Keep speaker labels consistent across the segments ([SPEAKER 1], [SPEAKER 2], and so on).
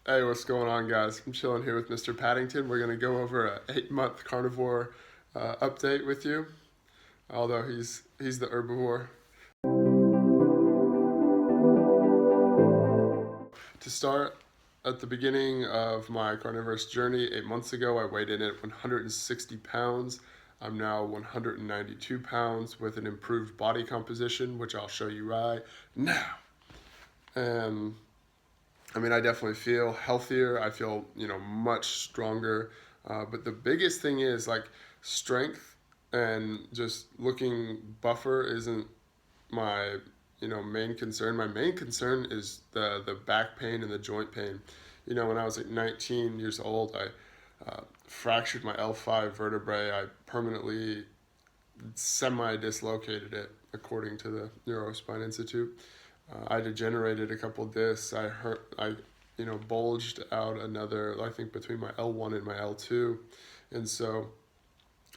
[SPEAKER 1] Hey, what's going on, guys? I'm chilling here with Mr. Paddington. We're gonna go over a 8 month carnivore update with you. Although he's the herbivore. To start, at the beginning of my carnivorous journey 8 months ago, I weighed in at 160 pounds. I'm now 192 pounds with an improved body composition, which I'll show you right now. And I definitely feel healthier. I feel, much stronger. But the biggest thing is like strength and just looking buffer isn't my, main concern. My main concern is the back pain and the joint pain. When I was like 19 years old, I fractured my L5 vertebrae. I permanently semi-dislocated it, according to the Neurospine Institute. I degenerated a couple discs. I bulged out another, I think, between my L1 and my L2. And so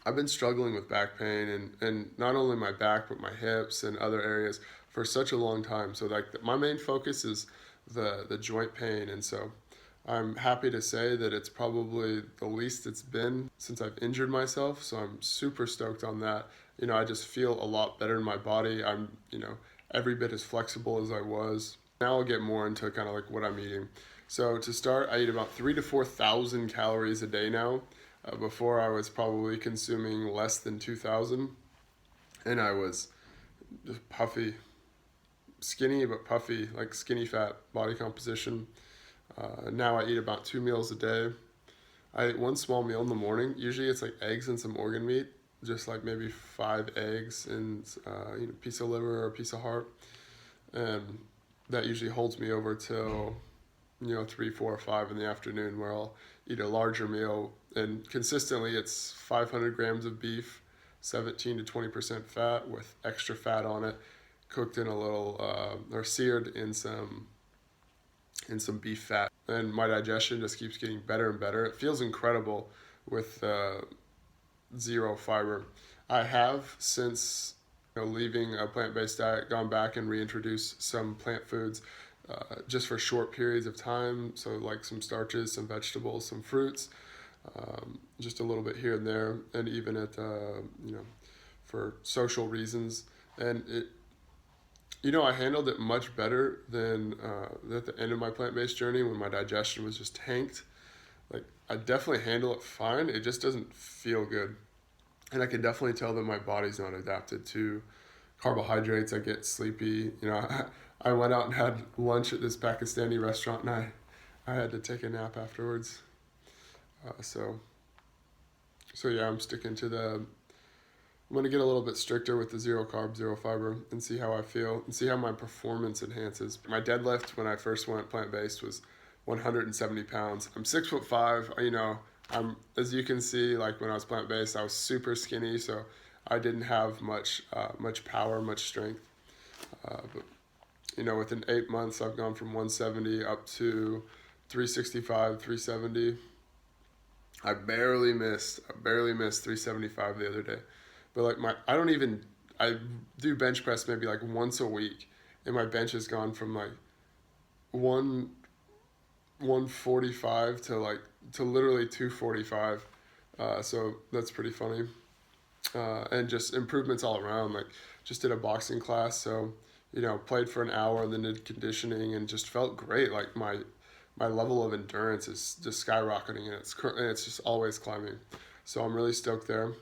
[SPEAKER 1] I've been struggling with back pain and not only my back, but my hips and other areas for such a long time. So like my main focus is the joint pain. And so I'm happy to say that it's probably the least it's been since I've injured myself. So I'm super stoked on that. I just feel a lot better in my body. I'm, every bit as flexible as I was. Now I'll get more into kind of like what I'm eating. So to start, I eat about 3 to 4 thousand calories a day now. Before I was probably consuming less than 2,000, and I was just puffy, skinny but puffy, like skinny fat body composition. Now I eat about 2 meals a day. I eat one small meal in the morning. Usually it's like eggs and some organ meat, just like maybe 5 eggs and a piece of liver or a piece of heart, and that usually holds me over till 3, 4, or 5 in the afternoon, where I'll eat a larger meal. And consistently, it's 500 grams of beef, 17 to 20% fat with extra fat on it, cooked in a little or seared in some beef fat. And my digestion just keeps getting better and better. It feels incredible with zero fiber. I have since leaving a plant-based diet gone back and reintroduced some plant foods just for short periods of time. So like some starches, some vegetables, some fruits, just a little bit here and there, and even at for social reasons. And I handled it much better than at the end of my plant-based journey when my digestion was just tanked. Like I definitely handle it fine. It just doesn't feel good, and I can definitely tell that my body's not adapted to carbohydrates. I get sleepy. I went out and had lunch at this Pakistani restaurant, and I had to take a nap afterwards. So yeah, I'm sticking to I'm gonna get a little bit stricter with the zero carb, zero fiber, and see how I feel and see how my performance enhances. My deadlift when I first went plant based was 170 pounds. I'm 6'5". I'm, as you can see, like when I was plant based, I was super skinny, so I didn't have much power, much strength. But within 8 months, I've gone from 170 up to 365, 370. I barely missed 375 the other day. But like I do bench press maybe like once a week, and my bench has gone from like one 145 to literally 245. So that's pretty funny. And just improvements all around. Like just did a boxing class, so played for an hour and then did conditioning and just felt great. Like my level of endurance is just skyrocketing, and it's just always climbing. So I'm really stoked there.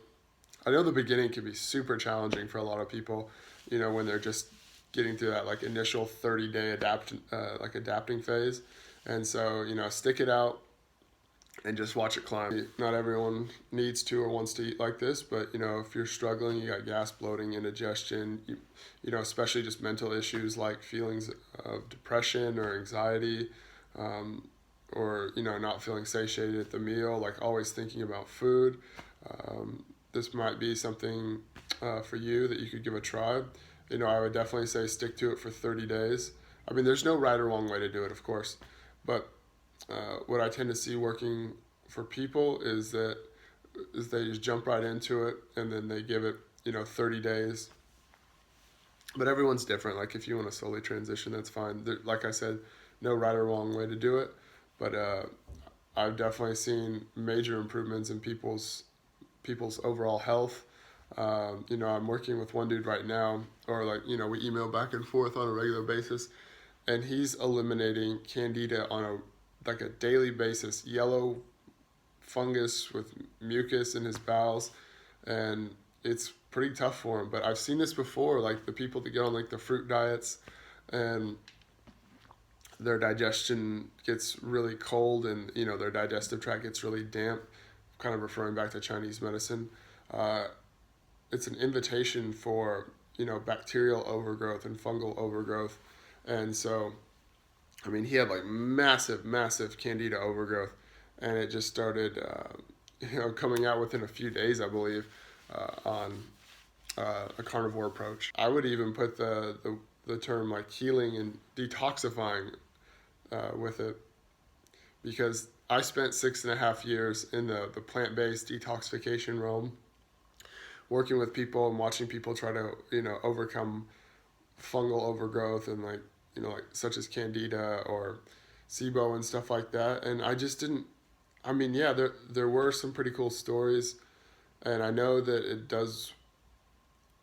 [SPEAKER 1] I know the beginning can be super challenging for a lot of people, when they're just getting through that like initial 30-day adapting phase. And so, stick it out and just watch it climb. Not everyone needs to or wants to eat like this, but if you're struggling, you got gas, bloating, indigestion, especially just mental issues like feelings of depression or anxiety, or not feeling satiated at the meal, like always thinking about food. This might be something for you that you could give a try. I would definitely say stick to it for 30 days. There's no right or wrong way to do it, of course, but what I tend to see working for people is they just jump right into it and then they give it 30 days. But everyone's different. Like if you want to slowly transition, that's fine. Like I said, no right or wrong way to do it. but I've definitely seen major improvements in people's overall health. You know, I'm working with one dude right now, or like, you know, we email back and forth on a regular basis, and he's eliminating candida on a like a daily basis, yellow fungus with mucus in his bowels, and it's pretty tough for him. But I've seen this before, like the people that get on like the fruit diets, and their digestion gets really cold, and you know their digestive tract gets really damp. Kind of referring back to Chinese medicine, uh, it's an invitation for, you know, bacterial overgrowth and fungal overgrowth, and so I mean he had like massive candida overgrowth, and it just started you know, coming out within a few days, I believe, on a carnivore approach. I would even put the term like healing and detoxifying with it, because I spent 6.5 years in the plant-based detoxification realm, working with people and watching people try to, you know, overcome fungal overgrowth and like, you know, like such as candida or SIBO and stuff like that. And I just didn't, I mean, yeah, there were some pretty cool stories, and I know that it does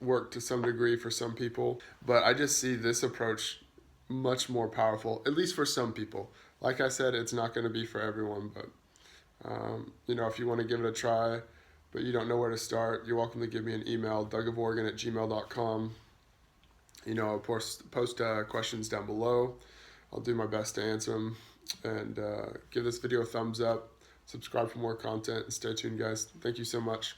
[SPEAKER 1] work to some degree for some people, but I just see this approach much more powerful, at least for some people. Like I said, it's not going to be for everyone, but you know, if you want to give it a try, but you don't know where to start, you're welcome to give me an email, dougofOregon@gmail.com. You know, I'll post questions down below. I'll do my best to answer them, and give this video a thumbs up, subscribe for more content, and stay tuned, guys. Thank you so much.